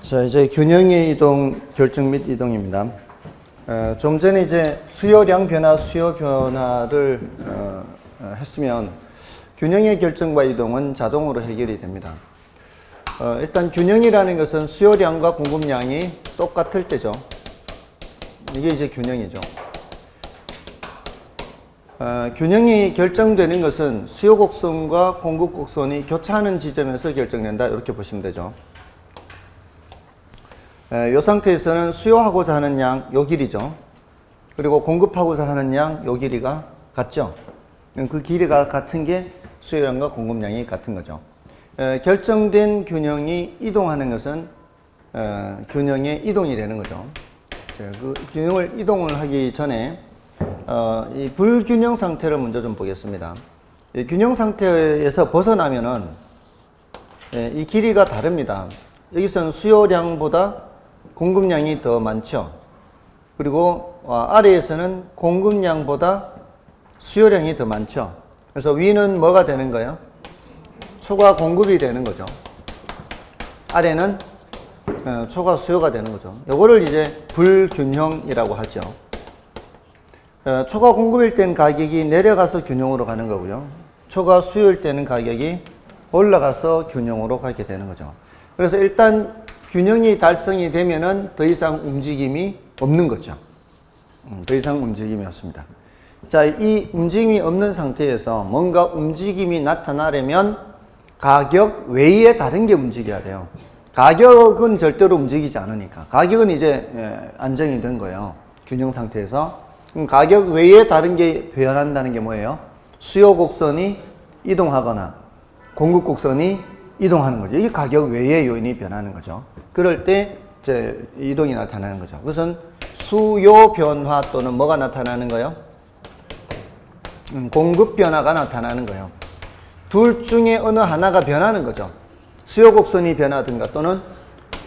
자, 이제 균형의 이동, 결정 및 이동입니다. 좀 전에 이제 수요량 변화, 수요 변화를 했으면 균형의 결정과 이동은 자동으로 해결이 됩니다. 일단 균형이라는 것은 수요량과 공급량이 똑같을 때죠. 이게 이제 균형이죠. 균형이 결정되는 것은 수요 곡선과 공급 곡선이 교차하는 지점에서 결정된다. 이렇게 보시면 되죠. 이 상태에서는 수요하고자 하는 양, 요 길이죠. 그리고 공급하고자 하는 양, 요 길이가 같죠. 그 길이가 같은 게 수요량과 공급량이 같은 거죠. 결정된 균형이 이동하는 것은 균형의 이동이 되는 거죠. 그 균형을 이동을 하기 전에 이 불균형 상태를 먼저 좀 보겠습니다. 이 균형 상태에서 벗어나면은 이 길이가 다릅니다. 여기서는 수요량보다 공급량이 더 많죠. 그리고 아래에서는 공급량보다 수요량이 더 많죠. 그래서 위는 뭐가 되는 거예요? 초과 공급이 되는 거죠. 아래는 초과 수요가 되는 거죠. 요거를 이제 불균형이라고 하죠. 초과 공급일 땐 가격이 내려가서 균형으로 가는 거고요. 초과 수요일 때는 가격이 올라가서 균형으로 가게 되는 거죠. 그래서 일단 균형이 달성이 되면은 더 이상 움직임이 없는 거죠. 더 이상 움직임이 없습니다. 자, 이 움직임이 없는 상태에서 뭔가 움직임이 나타나려면 가격 외에 다른 게 움직여야 돼요. 가격은 절대로 움직이지 않으니까. 가격은 이제 안정이 된 거예요. 균형 상태에서. 그럼 가격 외에 다른 게 변한다는 게 뭐예요? 수요 곡선이 이동하거나 공급 곡선이 이동하는 거죠. 이게 가격 외의 요인이 변하는 거죠. 그럴 때 이제 이동이 나타나는 거죠. 그것은 수요 변화 또는 뭐가 나타나는 거예요? 공급 변화가 나타나는 거예요. 둘 중에 어느 하나가 변하는 거죠. 수요 곡선이 변하든가 또는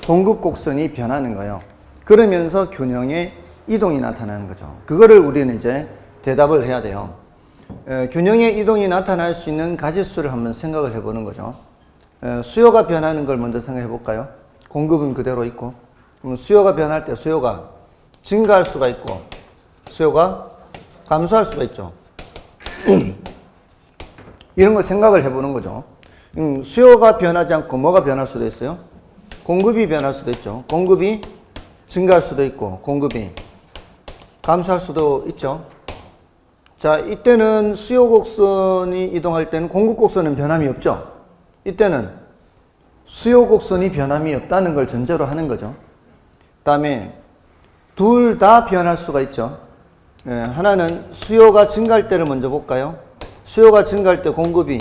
공급 곡선이 변하는 거예요. 그러면서 균형의 이동이 나타나는 거죠. 그거를 우리는 이제 대답을 해야 돼요. 균형의 이동이 나타날 수 있는 가지수를 한번 생각을 해보는 거죠. 수요가 변하는 걸 먼저 생각해 볼까요? 공급은 그대로 있고, 그럼 수요가 변할 때 수요가 증가할 수가 있고, 수요가 감소할 수가 있죠. 이런 걸 생각을 해보는 거죠. 수요가 변하지 않고 뭐가 변할 수도 있어요? 공급이 변할 수도 있죠. 공급이 증가할 수도 있고, 공급이 감소할 수도 있죠. 자, 이때는 수요 곡선이 이동할 때는 공급 곡선은 변함이 없죠. 이때는 수요 곡선이 변함이 없다는 걸 전제로 하는 거죠. 그 다음에 둘 다 변할 수가 있죠. 하나는 수요가 증가할 때를 먼저 볼까요? 수요가 증가할 때 공급이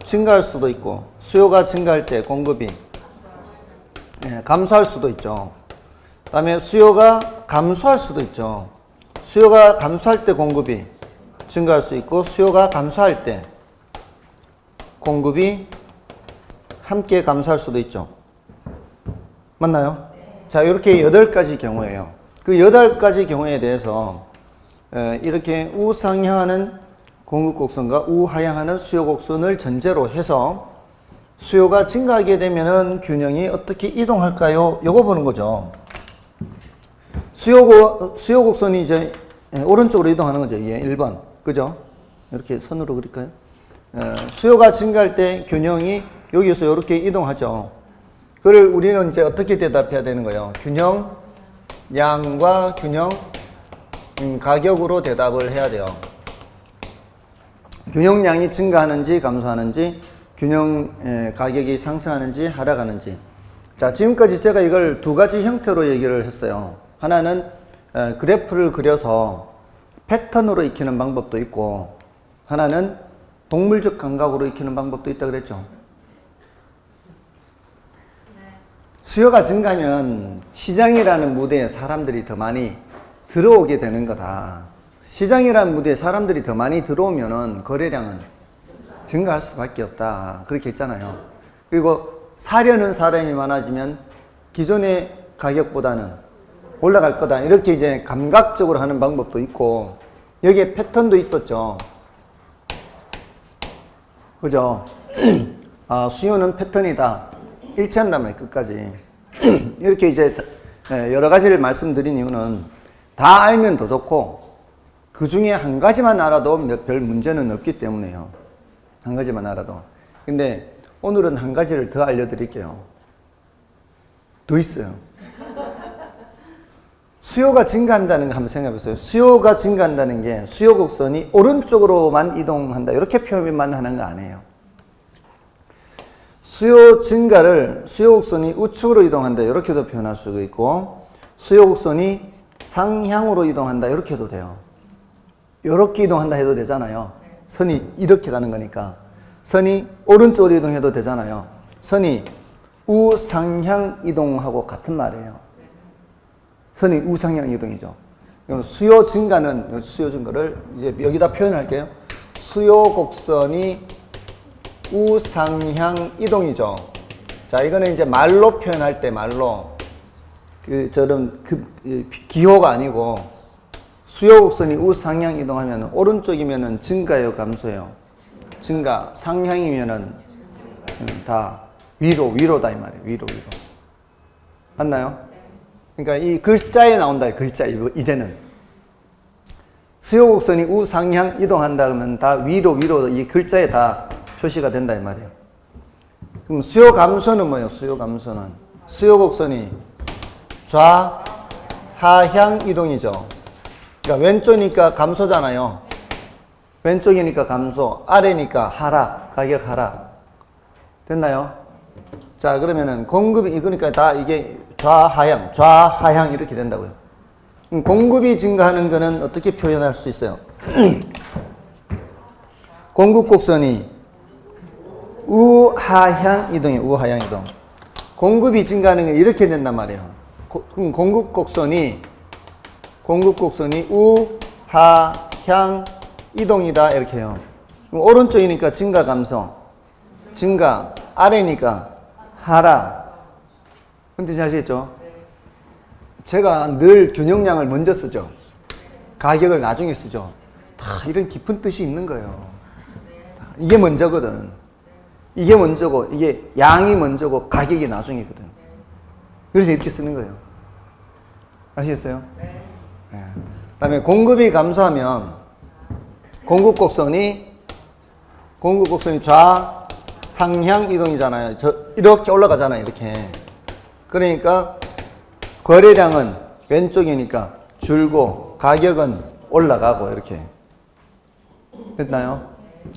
증가할 수도 있고, 수요가 증가할 때 공급이 감소할 수도 있죠. 그 다음에 수요가 감소할 수도 있죠. 수요가 감소할 때 공급이 증가할 수 있고, 수요가 감소할 때 공급이 함께 감소할 수도 있죠. 맞나요? 자, 이렇게 8가지 경우예요. 그 8가지 경우에 대해서 이렇게 우상향하는 공급 곡선과 우하향하는 수요 곡선을 전제로 해서 수요가 증가하게 되면은 균형이 어떻게 이동할까요? 요거 보는 거죠. 수요 곡선이 이제 오른쪽으로 이동하는 거죠. 예, 1번. 그죠? 이렇게 선으로 그릴까요? 수요가 증가할 때 균형이 여기서 이렇게 이동하죠. 그걸 우리는 이제 어떻게 대답해야 되는 거예요? 균형 양과 균형 가격으로 대답을 해야 돼요. 균형량이 증가하는지 감소하는지, 균형 가격이 상승하는지 하락하는지. 자, 지금까지 제가 이걸 2가지 형태로 얘기를 했어요. 하나는 그래프를 그려서 패턴으로 익히는 방법도 있고, 하나는 동물적 감각으로 익히는 방법도 있다 그랬죠. 수요가 증가하면 시장이라는 무대에 사람들이 더 많이 들어오게 되는 거다. 시장이라는 무대에 사람들이 더 많이 들어오면은 거래량은 증가할 수밖에 없다. 그렇게 했잖아요. 그리고 사려는 사람이 많아지면 기존의 가격보다는 올라갈 거다. 이렇게 이제 감각적으로 하는 방법도 있고, 여기에 패턴도 있었죠. 그죠? 수요는 패턴이다. 일치한단 말이에요, 끝까지. 이렇게 이제 여러 가지를 말씀드린 이유는 다 알면 더 좋고 그 중에 한 가지만 알아도 별 문제는 없기 때문에요. 한 가지만 알아도. 근데 오늘은 한 가지를 더 알려드릴게요. 더 있어요. 수요가 증가한다는 거 한번 생각해 보세요. 수요가 증가한다는 게 수요 곡선이 오른쪽으로만 이동한다. 이렇게 표현만 하는 거 아니에요. 수요 증가를 수요 곡선이 우측으로 이동한다. 이렇게도 표현할 수가 있고 수요 곡선이 상향으로 이동한다. 이렇게 해도 돼요. 이렇게 이동한다 해도 되잖아요. 선이 이렇게 가는 거니까. 선이 오른쪽으로 이동해도 되잖아요. 선이 우상향 이동하고 같은 말이에요. 선이 우상향 이동이죠. 그럼 수요 증가는, 수요 증가를 이제 여기다 표현할게요. 수요 곡선이 우상향 이동이죠. 자, 이거는 이제 말로 표현할 때 말로, 저런 기호가 아니고, 수요 곡선이 우상향 이동하면 오른쪽이면은 증가요, 감소요? 증가. 상향이면은 다 위로다 이 말이에요. 위로. 맞나요? 그러니까 이 글자에 나온다, 글자, 이제는. 수요 곡선이 우상향 이동한다 그러면 다 위로, 이 글자에 다 표시가 된다, 이 말이에요. 그럼 수요 감소는 뭐예요, 수요 감소는? 수요 곡선이 좌하향 이동이죠. 그러니까 왼쪽이니까 감소잖아요. 왼쪽이니까 감소, 아래니까 하락, 가격 하락. 됐나요? 자, 그러면은 공급이, 그러니까 다 이게 좌하향 이렇게 된다고요. 공급이 증가하는 거는 어떻게 표현할 수 있어요? 공급 곡선이 우하향 이동이에요. 우하향 이동. 공급이 증가하는 게 이렇게 된단 말이에요. 그럼 공급 곡선이 우하향 이동이다 이렇게 해요. 그럼 오른쪽이니까 증가 감소. 증가. 아래니까 하락. 근데 잘 아시겠죠? 제가 늘 균형량을 먼저 쓰죠. 가격을 나중에 쓰죠. 다 이런 깊은 뜻이 있는 거예요. 이게 먼저거든. 이게 먼저고, 이게 양이 먼저고, 가격이 나중이거든. 그래서 이렇게 쓰는 거예요. 아시겠어요? 네. 그 다음에 공급이 감소하면, 공급 곡선이 좌상향 이동이잖아요. 이렇게 올라가잖아요. 이렇게. 그러니까, 거래량은 왼쪽이니까 줄고, 가격은 올라가고, 이렇게. 됐나요?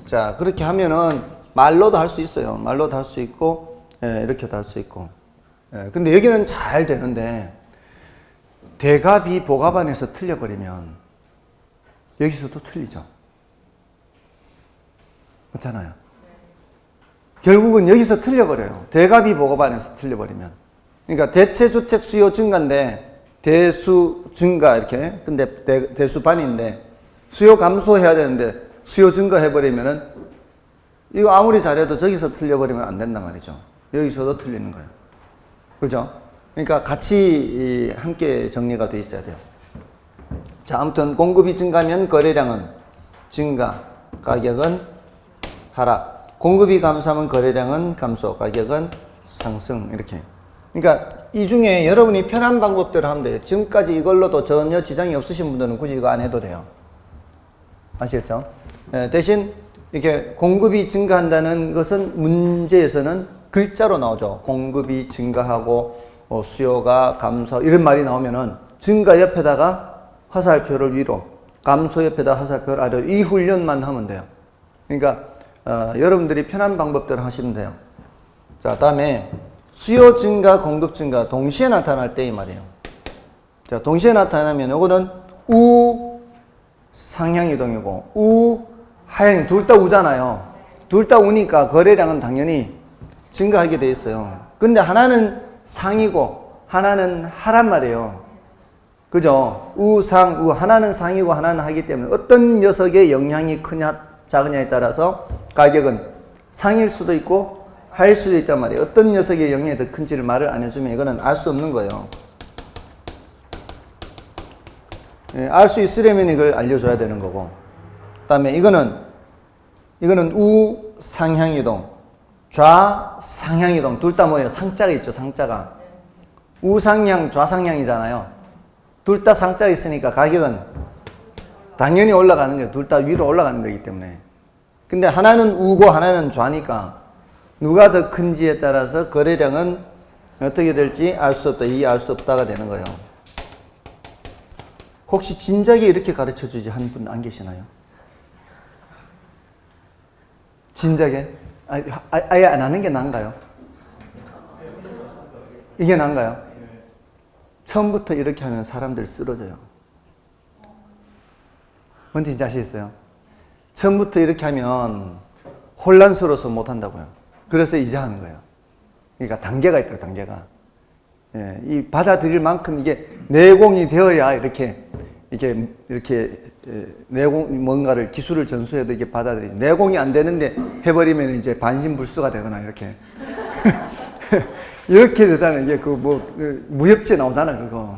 자, 그렇게 하면은, 말로도 할 수 있어요. 말로도 할 수 있고, 이렇게도 할 수 있고. 근데 여기는 잘 되는데, 대갑이 보갑안에서 틀려버리면, 여기서도 틀리죠. 그렇잖아요. 결국은 여기서 틀려버려요. 대갑이 보갑안에서 틀려버리면. 그러니까 대체주택 수요 증가인데, 대수 증가, 이렇게. 근데 대수 반인데, 수요 감소해야 되는데, 수요 증가해버리면은, 이거 아무리 잘해도 저기서 틀려버리면 안 된단 말이죠. 여기서도 틀리는 거예요. 그죠? 그러니까 같이 함께 정리가 돼 있어야 돼요. 자, 아무튼 공급이 증가하면 거래량은 증가, 가격은 하락. 공급이 감소하면 거래량은 감소, 가격은 상승. 이렇게. 그러니까 이 중에 여러분이 편한 방법대로 하면 돼요. 지금까지 이걸로도 전혀 지장이 없으신 분들은 굳이 이거 안 해도 돼요. 아시겠죠? 대신 이렇게 공급이 증가한다는 것은 문제에서는 글자로 나오죠. 공급이 증가하고 수요가 감소 이런 말이 나오면은 증가 옆에다가 화살표를 위로, 감소 옆에다 화살표를 아래로 이 훈련만 하면 돼요. 그러니까 여러분들이 편한 방법대로 하시면 돼요. 자, 다음에 수요 증가, 공급 증가 동시에 나타날 때 이 말이에요. 자, 동시에 나타나면 이거는 우상향 이동이고 하향, 둘 다 우잖아요. 둘 다 우니까 거래량은 당연히 증가하게 돼 있어요. 근데 하나는 상이고 하나는 하란 말이에요. 그죠? 우상, 하나는 상이고 하나는 하기 때문에 어떤 녀석의 영향이 크냐 작으냐에 따라서 가격은 상일 수도 있고 하일 수도 있단 말이에요. 어떤 녀석의 영향이 더 큰지를 말을 안 해주면 이거는 알 수 없는 거예요. 알 수 있으려면 이걸 알려줘야 되는 거고. 다음에 이거는 우상향이동, 좌상향이동. 둘 다 뭐예요? 상자가 있죠, 상자가. 우상향, 좌상향이잖아요. 둘 다 상자 있으니까 가격은 당연히 올라가는 거예요. 둘 다 위로 올라가는 거기 때문에. 근데 하나는 우고 하나는 좌니까 누가 더 큰지에 따라서 거래량은 어떻게 될지 알 수 없다. 이 알 수 없다가 되는 거예요. 혹시 진작에 이렇게 가르쳐 주지 한 분 안 계시나요? 진작에? 아예 안 하는 게 나은가요? 이게 나은가요? 처음부터 이렇게 하면 사람들 쓰러져요. 뭔지 아시겠어요? 처음부터 이렇게 하면 혼란스러워서 못한다고요. 그래서 이제 하는 거예요. 그러니까 단계가 있다고, 단계가. 예, 이 받아들일 만큼 이게 내공이 되어야 이렇게 내공, 뭔가를, 기술을 전수해도 이게 받아들이지. 내공이 안 되는데 해버리면 이제 반신불수가 되거나 이렇게. 이렇게 되잖아요. 이게 무협지에 나오잖아요, 그거.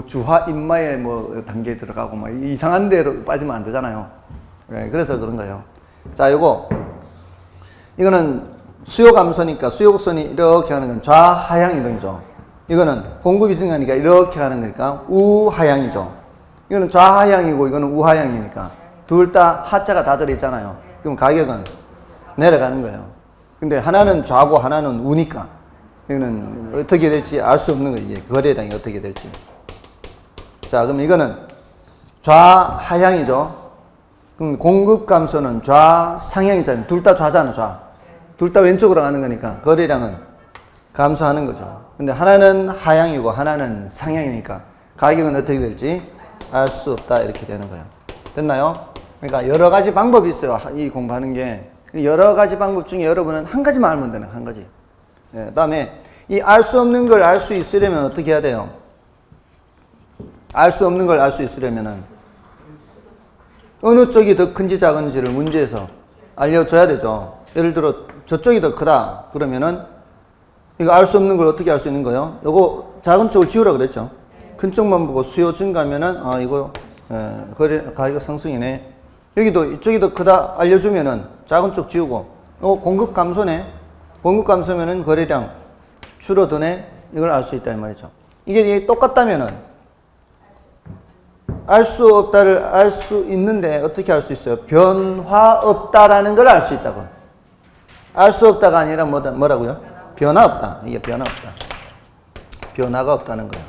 주화 인마의 단계에 들어가고 이상한 데로 빠지면 안 되잖아요. 네, 그래서 그런 거예요. 자, 이거는 수요 감소니까 수요 곡선이 이렇게 하는 건 좌하향 이동이죠. 이거는 공급이 증가하니까 이렇게 가는 거니까 우하향이죠. 이거는 좌하향이고 이거는 우하향이니까 둘 다 하자가 다 들어있잖아요. 그럼 가격은 내려가는 거예요. 근데 하나는 좌고 하나는 우니까 이거는 어떻게 될지 알 수 없는 거예요. 이게 거래량이 어떻게 될지. 자, 그럼 이거는 좌하향이죠. 그럼 공급 감소는 좌상향이잖아요. 둘 다 좌잖아, 좌. 둘 다 왼쪽으로 가는 거니까 거래량은 감소하는 거죠. 근데 하나는 하향이고 하나는 상향이니까 가격은 어떻게 될지 알 수 없다. 이렇게 되는 거예요. 됐나요? 그러니까 여러 가지 방법이 있어요. 이 공부하는 게. 여러 가지 방법 중에 여러분은 한 가지만 알면 되는 한 가지. 네, 그다음에 이 알 수 없는 걸 알 수 있으려면 어떻게 해야 돼요? 알 수 없는 걸 알 수 있으려면은 어느 쪽이 더 큰지 작은지를 문제에서 알려줘야 되죠. 예를 들어 저쪽이 더 크다 그러면은 이거 알 수 없는 걸 어떻게 알 수 있는 거예요? 요거 작은 쪽을 지우라 그랬죠. 큰 쪽만 보고 수요 증가면은 이거 거래 가격 상승이네. 여기도 이쪽이 더 크다 알려주면은 작은 쪽 지우고 공급 감소네. 공급 감소면은 거래량 줄어드네. 이걸 알 수 있다 이 말이죠. 이게 똑같다면은 알 수 없다를 알 수 있는데 어떻게 알 수 있어요? 변화 없다라는 걸 알 수 있다고. 알 수 없다가 아니라 뭐라고요? 변화 없다. 이게 변화 없다. 변화가 없다는 거예요.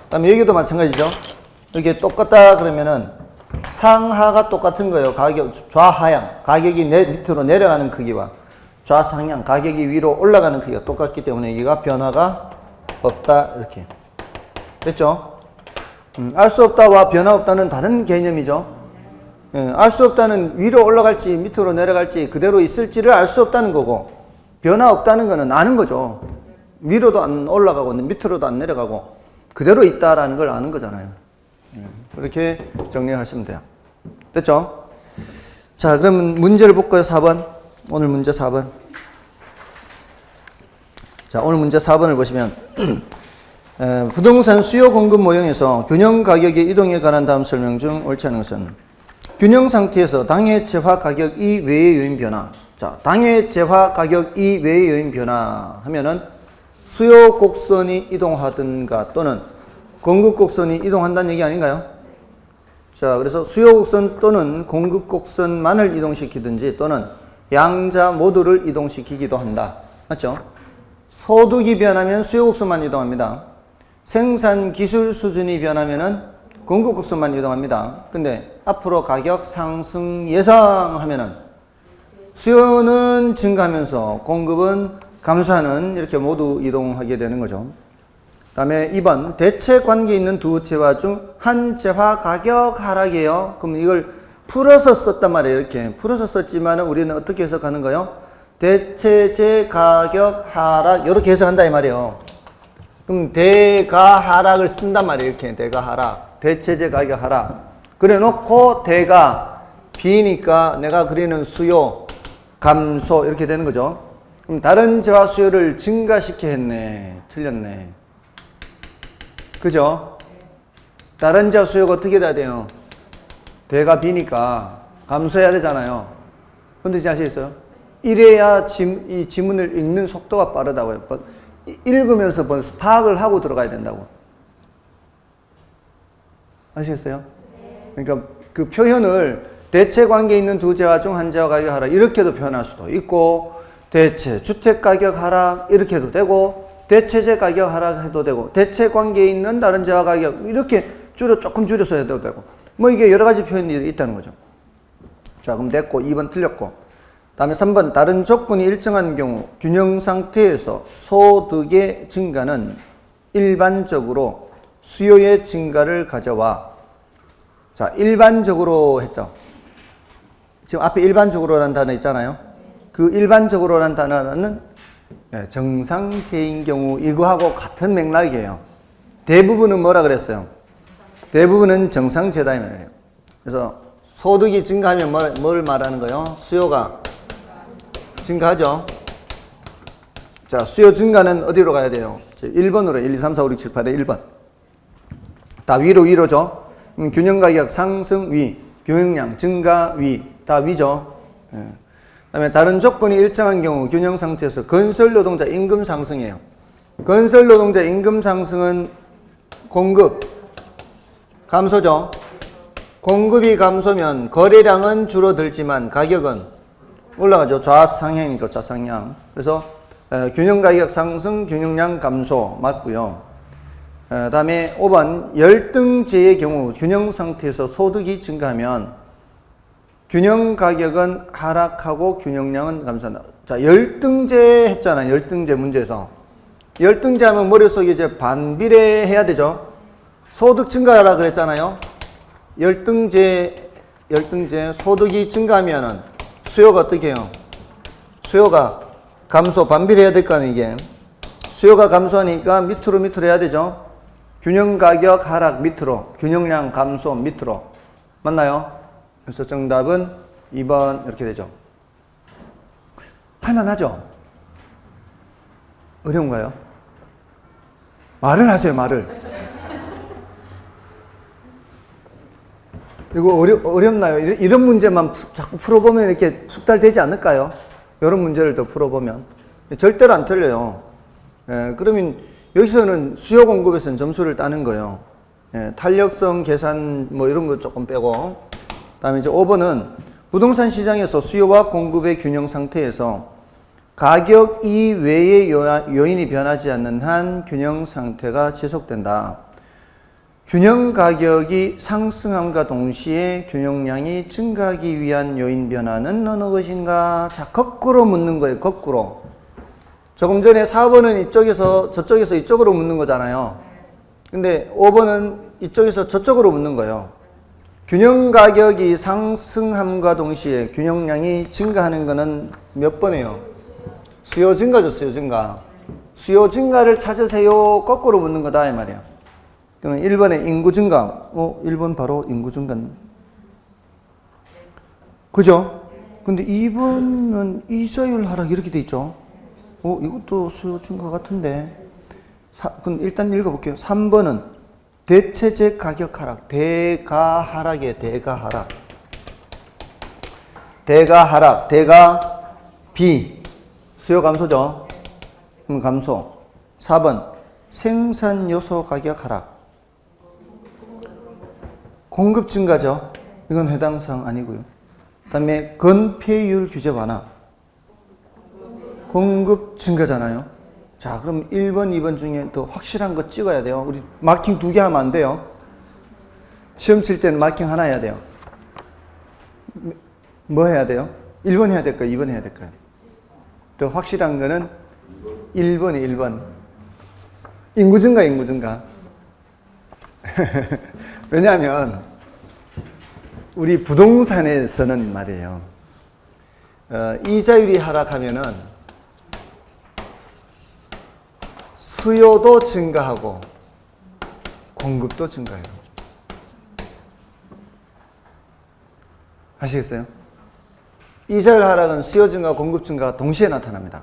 그다음에 여기도 마찬가지죠. 이게 똑같다 그러면은 상하가 똑같은 거예요. 가격 좌하향 가격이 밑으로 내려가는 크기와 좌상향 가격이 위로 올라가는 크기가 똑같기 때문에 여기가 변화가 없다 이렇게 됐죠? 알 수 없다와 변화 없다는 다른 개념이죠. 알 수 없다는 위로 올라갈지 밑으로 내려갈지 그대로 있을지를 알 수 없다는 거고 변화 없다는 거는 아는 거죠. 위로도 안 올라가고 밑으로도 안 내려가고 그대로 있다라는 걸 아는 거잖아요. 그렇게 정리하시면 돼요. 됐죠? 자, 그러면 문제를 볼까요? 4번. 오늘 문제 4번. 자, 오늘 문제 4번을 보시면 부동산 수요 공급 모형에서 균형 가격의 이동에 관한 다음 설명 중 옳지 않은 것은 균형 상태에서 당해 재화 가격 이외의 요인 변화. 자, 당해 재화 가격 이외의 요인 변화 하면은 수요 곡선이 이동하든가 또는 공급 곡선이 이동한다는 얘기 아닌가요? 자, 그래서 수요 곡선 또는 공급 곡선만을 이동시키든지 또는 양자 모두를 이동시키기도 한다. 맞죠? 소득이 변하면 수요 곡선만 이동합니다. 생산 기술 수준이 변하면은 공급 곡선만 이동합니다. 근데 앞으로 가격 상승 예상하면은 수요는 증가하면서 공급은 감소하는 이렇게 모두 이동하게 되는 거죠. 다음에 2번 대체 관계 있는 두 재화 중 한 재화 가격 하락이에요. 그럼 이걸 풀어서 썼단 말이에요. 이렇게 풀어서 썼지만은 우리는 어떻게 해석하는 거예요? 대체재 가격 하락 이렇게 해석한다 이 말이에요. 그럼 대가 하락을 쓴단 말이에요. 이렇게 대가 하락 대체재 가격 하락 그래 놓고 대가 B니까 내가 그리는 수요 감소 이렇게 되는 거죠. 그럼 다른 재화 수요를 증가시켜 했네. 틀렸네. 그죠? 다른 재화 수요가 어떻게 돼야 돼요? 대가 B니까 감소해야 되잖아요. 근데 아시겠어요? 이래야 이 지문을 읽는 속도가 빠르다고요. 읽으면서 파악을 하고 들어가야 된다고. 아시겠어요? 그러니까 그 표현을 대체 관계 있는 두 재화 중 한 재화 가격 하락 이렇게도 표현할 수도 있고, 대체 주택 가격 하락 이렇게 해도 되고, 대체재 가격 하락해도 되고, 대체 관계에 있는 다른 재화 가격 이렇게 조금 줄여서 해도 되고, 뭐 이게 여러 가지 표현이 있다는 거죠. 자, 그럼 됐고 2번 틀렸고, 다음에 3번 다른 조건이 일정한 경우 균형 상태에서 소득의 증가는 일반적으로 수요의 증가를 가져와. 자, 일반적으로 했죠. 지금 앞에 일반적으로라는 단어 있잖아요. 그 일반적으로라는 단어는 정상제인 경우 이거하고 같은 맥락이에요. 대부분은 뭐라 그랬어요? 대부분은 정상제다 이 말이에요. 그래서 소득이 증가하면 뭘 말하는 거예요? 수요가 증가하죠. 자, 수요 증가는 어디로 가야 돼요? 1번으로 1, 2, 3, 4, 5, 6, 7, 8에 1번. 다 위로죠. 균형가격 상승 위, 교역량 증가 위, 다 위죠. 그다음에 다른 조건이 일정한 경우 균형 상태에서 건설 노동자 임금 상승이에요. 건설 노동자 임금 상승은 공급 감소죠. 공급이 감소면 거래량은 줄어들지만 가격은 올라가죠. 좌상향이니까 좌상향. 그래서 균형가격 상승, 균형량 감소 맞고요. 다음에 5번 열등제의 경우 균형 상태에서 소득이 증가하면 균형 가격은 하락하고 균형량은 감소한다. 자, 열등제 했잖아요. 열등제 문제에서. 열등제 하면 머릿속에 이제 반비례해야 되죠. 소득 증가하라 그랬잖아요. 열등제 소득이 증가하면은 수요가 어떻게 해요? 수요가 감소, 반비례해야 될 거 아니에요, 이게. 수요가 감소하니까 밑으로 해야 되죠. 균형 가격 하락 밑으로, 균형량 감소 밑으로. 맞나요? 그래서 정답은 2번 이렇게 되죠. 할만하죠? 어려운가요? 말을 하세요, 말을. 이거 어렵나요? 이런 문제만 자꾸 풀어보면 이렇게 숙달되지 않을까요? 이런 문제를 더 풀어보면. 절대로 안 틀려요. 그러면 여기서는 수요 공급에서는 점수를 따는 거예요. 탄력성 계산 뭐 이런 거 조금 빼고. 다음에 이제 5번은 부동산 시장에서 수요와 공급의 균형 상태에서 가격 이외의 요인이 변하지 않는 한 균형 상태가 지속된다. 균형 가격이 상승함과 동시에 균형량이 증가하기 위한 요인 변화는 어느 것인가? 자, 거꾸로 묻는 거예요. 거꾸로. 조금 전에 4번은 저쪽에서 이쪽으로 묻는 거잖아요. 근데 5번은 이쪽에서 저쪽으로 묻는 거예요. 균형 가격이 상승함과 동시에 균형량이 증가하는 거는 몇 번이에요? 수요 증가죠, 수요 증가. 수요 증가를 찾으세요. 거꾸로 묻는 거다, 이 말이에요. 그러면 1번에 인구 증가. 1번 바로 인구 증가. 그죠? 근데 2번은 이자율 하락 이렇게 돼 있죠? 이것도 수요 증가 같은데. 그럼 일단 읽어볼게요. 3번은 대체재 가격 하락. 대가 하락이에요. 대가 하락. 대가 하락. 대가 비. 수요 감소죠? 그럼 감소. 4번 생산 요소 가격 하락. 공급 증가죠? 이건 해당 사항 아니고요. 그 다음에 건폐율 규제 완화. 공급 증가잖아요. 자, 그럼 1번, 2번 중에 더 확실한 거 찍어야 돼요. 우리 마킹 2개 하면 안 돼요. 시험 칠 때는 마킹 하나 해야 돼요. 뭐 해야 돼요? 1번 해야 될까요? 2번 해야 될까요? 더 확실한 거는 1번이 1번. 인구 증가, 인구 증가. 왜냐하면 우리 부동산에서는 말이에요. 이자율이 하락하면은 수요도 증가하고 공급도 증가해요. 아시겠어요? 이자율 하락은 수요 증가, 공급 증가가 동시에 나타납니다.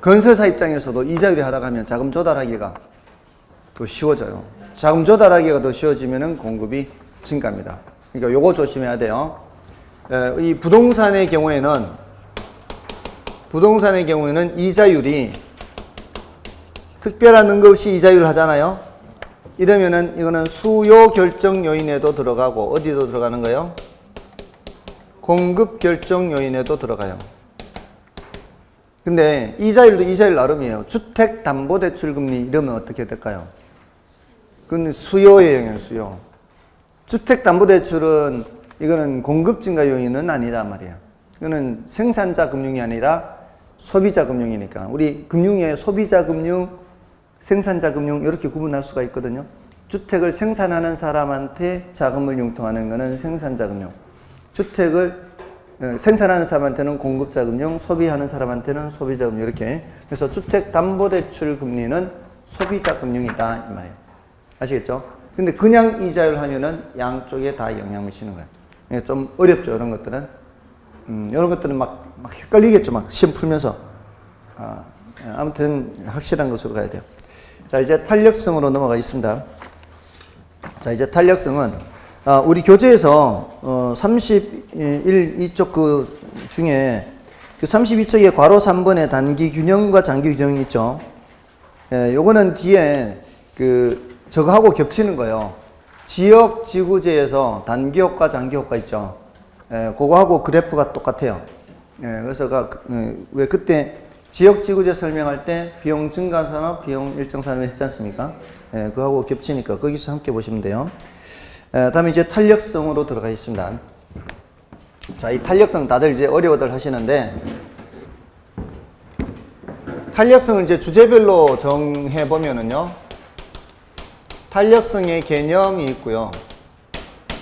건설사 입장에서도 이자율이 하락하면 자금 조달하기가 더 쉬워져요. 자금 조달하기가 더 쉬워지면 공급이 증가합니다. 그러니까 요거 조심해야 돼요. 이 부동산의 경우에는 이자율이 특별한 근거 없이 이자율 하잖아요. 이러면은 이거는 수요 결정 요인에도 들어가고 어디도 들어가는 거예요? 공급 결정 요인에도 들어가요. 근데 이자율도 이자율 나름이에요. 주택담보대출금리 이러면 어떻게 될까요? 그건 수요의 영역이에요. 수요. 주택담보대출은 이거는 공급 증가 요인은 아니란 말이에요. 이거는 생산자 금융이 아니라 소비자 금융이니까 우리 금융에 소비자 금융, 생산자 금융 이렇게 구분할 수가 있거든요. 주택을 생산하는 사람한테 자금을 융통하는 것은 생산자 금융. 주택을 생산하는 사람한테는 공급자 금융, 소비하는 사람한테는 소비자 금융 이렇게. 그래서 주택담보대출 금리는 소비자 금융이다 이 말이에요. 아시겠죠? 근데 그냥 이자율 하면은 양쪽에 다 영향을 미치는 거예요. 좀 어렵죠 이런 것들은. 이런 것들은 막 헷갈리겠죠 막 시험 풀면서. 아무튼 확실한 것으로 가야 돼요. 자 이제 탄력성으로 넘어가겠습니다. 자 이제 탄력성은 우리 교재에서 31 이쪽 그 중에 그 32쪽에 괄호 3번에 단기 균형과 장기 균형이 있죠. 요거는 뒤에 그 저거하고 겹치는 거예요. 지역 지구제에서 단기 효과, 장기 효과 있죠. 그거하고 그래프가 똑같아요. 그래서 왜 그때 지역 지구제 설명할 때 비용 증가산업, 비용 일정산업 했지 않습니까? 그거하고 겹치니까 거기서 함께 보시면 돼요. 다음에 이제 탄력성으로 들어가겠습니다. 자, 이 탄력성 다들 이제 어려워들 하시는데, 탄력성을 이제 주제별로 정해보면은요, 탄력성의 개념이 있고요.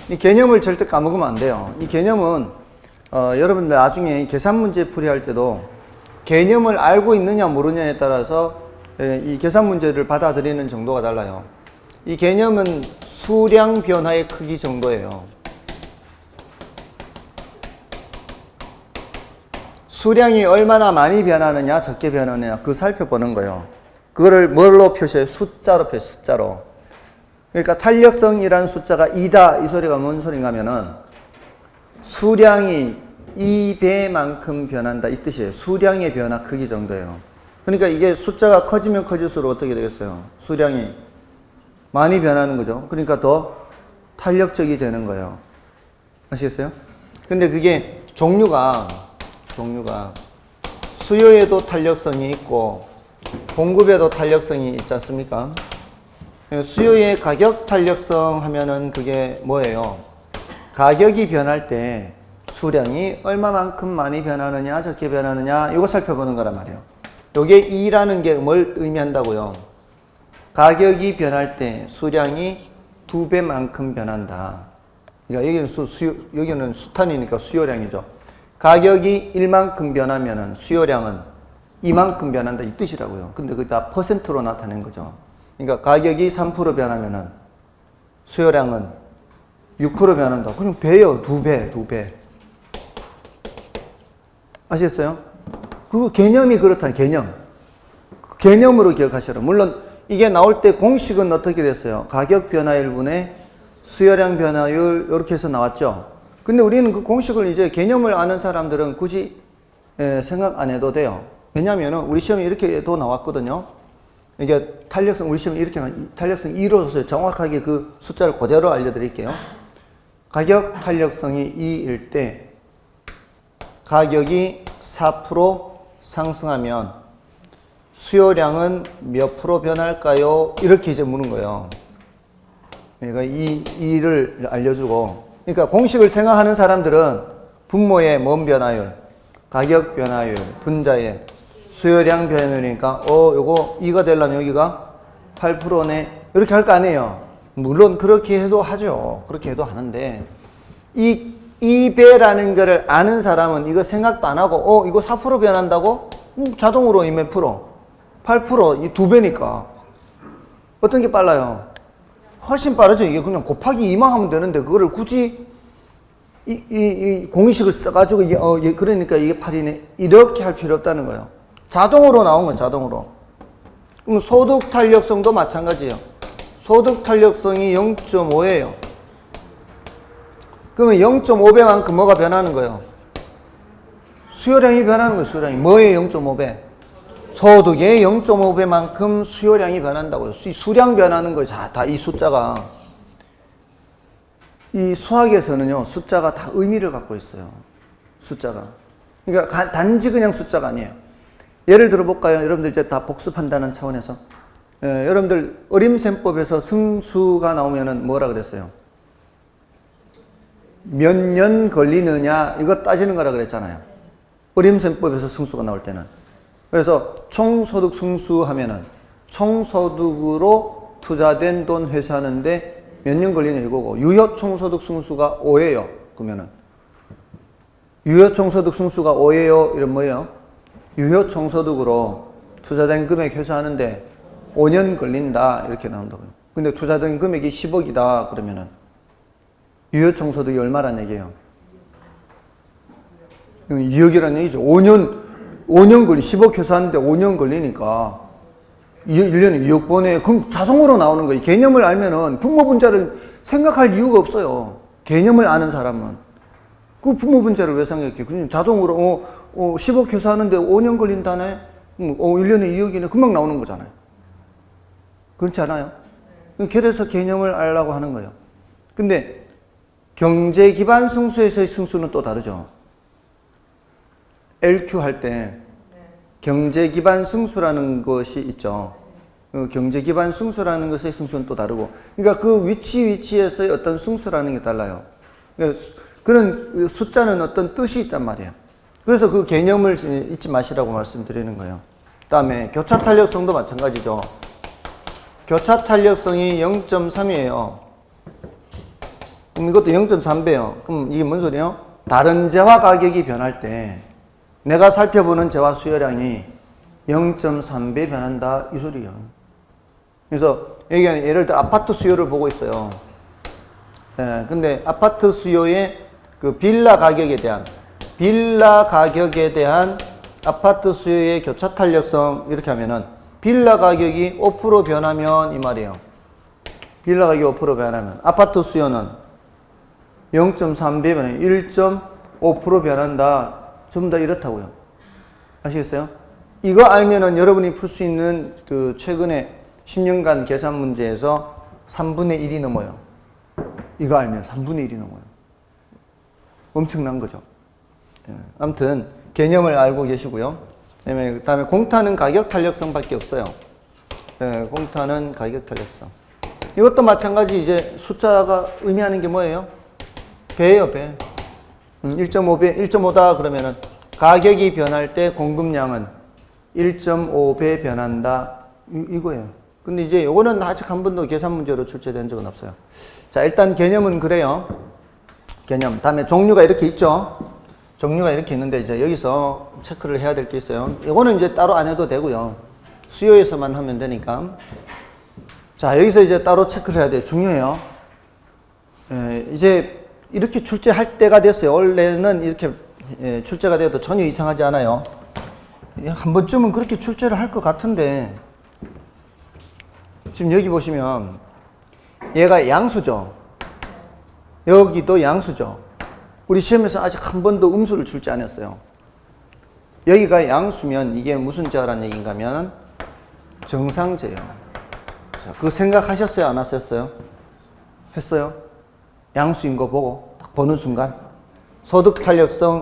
이 개념을 절대 까먹으면 안 돼요. 이 개념은, 여러분들 나중에 계산 문제 풀이할 때도 개념을 알고 있느냐 모르냐에 따라서 이 계산 문제를 받아들이는 정도가 달라요. 이 개념은 수량 변화의 크기 정도예요. 수량이 얼마나 많이 변하느냐, 적게 변하느냐, 그거 살펴보는 거예요. 그거를 뭘로 표시해요? 숫자로 표시해요, 숫자로. 그러니까 탄력성이라는 숫자가 2다, 이 소리가 뭔 소린가 하면은 수량이 2배만큼 변한다, 이 뜻이에요. 수량의 변화 크기 정도예요. 그러니까 이게 숫자가 커지면 커질수록 어떻게 되겠어요? 수량이 많이 변하는 거죠. 그러니까 더 탄력적이 되는 거예요. 아시겠어요? 근데 그게 종류가 수요에도 탄력성이 있고 공급에도 탄력성이 있지 않습니까? 수요의 가격 탄력성 하면은 그게 뭐예요? 가격이 변할 때 수량이 얼마만큼 많이 변하느냐, 적게 변하느냐, 이거 살펴보는 거란 말이에요. 요게 2라는 게 뭘 의미한다고요? 가격이 변할 때 수량이 2배만큼 변한다. 그러니까 여기는 수탄이니까 수요량이죠. 가격이 1만큼 변하면은 수요량은 2만큼 변한다 이 뜻이라고요. 근데 그게 다 퍼센트로 나타낸 거죠. 그러니까 가격이 3% 변하면은 수요량은 6% 변한다. 그냥 배요. 2배. 아시겠어요? 그 개념이 그렇다. 개념으로 기억하시라. 물론 이게 나올 때 공식은 어떻게 됐어요? 가격 변화율 분의 수요량 변화율 이렇게 해서 나왔죠. 근데 우리는 그 공식을 이제 개념을 아는 사람들은 굳이 생각 안 해도 돼요. 왜냐면은 우리 시험에 이렇게도 나왔거든요. 이게 탄력성, 우리 시험에 이렇게 탄력성 2로서 정확하게 그 숫자를 그대로 알려드릴게요. 가격 탄력성이 2일 때 가격이 4% 상승하면 수요량은 몇 프로 변할까요? 이렇게 이제 묻는 거예요. 그러니까 이를 알려주고, 그러니까 공식을 생각하는 사람들은 분모의 뭔 변화율, 가격 변화율, 분자의 수요량 변화율이니까 요거 2가 되려면 여기가 8%네 이렇게 할 거 아니에요. 물론 그렇게 해도 하죠. 그렇게 해도 하는데 이 2배라는 거를 아는 사람은 이거 생각도 안 하고 이거 4% 변한다고? 자동으로 이 몇 프로? 8%, 이 2배니까. 어떤 게 빨라요? 훨씬 빠르죠. 이게 그냥 곱하기 2만 하면 되는데, 그거를 굳이, 이 공식을 써가지고, 그러니까 이게 8이네. 이렇게 할 필요 없다는 거예요. 자동으로 나온 건 자동으로. 그럼 소득 탄력성도 마찬가지예요. 소득 탄력성이 0.5예요. 그러면 0.5배만큼 뭐가 변하는 거예요? 수요량이 변하는 거예요, 수요량이. 뭐에 0.5배? 소득의 0.5배만큼 수요량이 변한다고요. 수량 변하는 거예요. 다 이 숫자가. 이 수학에서는요, 숫자가 다 의미를 갖고 있어요. 숫자가. 그러니까 단지 그냥 숫자가 아니에요. 예를 들어 볼까요? 여러분들 이제 다 복습한다는 차원에서. 여러분들 어림셈법에서 승수가 나오면은 뭐라 그랬어요? 몇 년 걸리느냐 이거 따지는 거라 그랬잖아요. 어림셈법에서 승수가 나올 때는. 그래서 총소득 승수 하면은 총소득으로 투자된 돈 회수하는데 몇 년 걸리냐 이거고, 유효 총소득 승수가 5예요. 그러면은 유효 총소득 승수가 5예요. 이런 뭐예요? 유효 총소득으로 투자된 금액 회수하는데 5년 걸린다 이렇게 나온다고요. 근데 투자된 금액이 10억이다 그러면은 유효 총소득이 얼마란 얘기예요? 2억이라는 얘기죠. 5년 걸리 10억 회수하는데 5년 걸리니까 1년에 2억 번에 그럼 자동으로 나오는 거예요. 개념을 알면은 분모분자를 생각할 이유가 없어요. 개념을 아는 사람은. 그 분모분자를 왜 생각해? 그냥 자동으로 10억 회수하는데 5년 걸린다네? 1년에 2억이네? 금방 나오는 거잖아요. 그렇지 않아요? 그래서 개념을 알라고 하는 거예요. 근데 경제 기반 승수에서의 승수는 또 다르죠. LQ 할 때 경제 기반 승수라는 것이 있죠. 경제 기반 승수라는 것의 승수는 또 다르고, 그러니까 그 위치에서의 어떤 승수라는 게 달라요. 그러니까 그런 숫자는 어떤 뜻이 있단 말이에요. 그래서 그 개념을 잊지 마시라고 말씀드리는 거예요. 그 다음에 교차 탄력성도 마찬가지죠. 교차 탄력성이 0.3이에요. 그럼 이것도 0.3배예요. 그럼 이게 뭔 소리예요? 다른 재화 가격이 변할 때 내가 살펴보는 재화 수요량이 0.3배 변한다 이 소리예요. 그래서 여기 예를 들어 아파트 수요를 보고 있어요. 근데 아파트 수요의 그 빌라 가격에 대한 아파트 수요의 교차 탄력성 이렇게 하면은 빌라 가격이 5% 변하면 이 말이에요. 빌라 가격이 5% 변하면 아파트 수요는 0.3배 변해 1.5% 변한다. 전부 다 이렇다고요. 아시겠어요? 이거 알면은 여러분이 풀 수 있는 그 최근에 10년간 계산 문제에서 3분의 1이 넘어요. 이거 알면 3분의 1이 넘어요. 엄청난 거죠. 아무튼 개념을 알고 계시고요. 그다음에 공타는 가격 탄력성밖에 없어요. 공타는 가격 탄력성. 이것도 마찬가지 이제 숫자가 의미하는 게 뭐예요? 배예요, 배. 1.5배, 1.5다 그러면은 가격이 변할 때 공급량은 1.5배 변한다. 이거예요. 근데 이제 요거는 아직 한 번도 계산 문제로 출제된 적은 없어요. 자, 일단 개념은 그래요. 개념. 다음에 종류가 이렇게 있죠. 종류가 이렇게 있는데 이제 여기서 체크를 해야 될 게 있어요. 이거는 이제 따로 안 해도 되고요. 수요에서만 하면 되니까. 자, 여기서 이제 따로 체크를 해야 돼요. 중요해요. 이제 이렇게 출제할 때가 됐어요. 원래는 이렇게 출제가 돼도 전혀 이상하지 않아요. 한 번쯤은 그렇게 출제를 할 것 같은데 지금 여기 보시면 얘가 양수죠. 여기도 양수죠. 우리 시험에서 아직 한 번도 음수를 출제 안 했어요. 여기가 양수면 이게 무슨 재화란 얘기인가 하면 정상재예요. 자, 그거 생각하셨어요? 안 하셨어요? 했어요? 양수인 거 보고 딱 보는 순간 소득 탄력성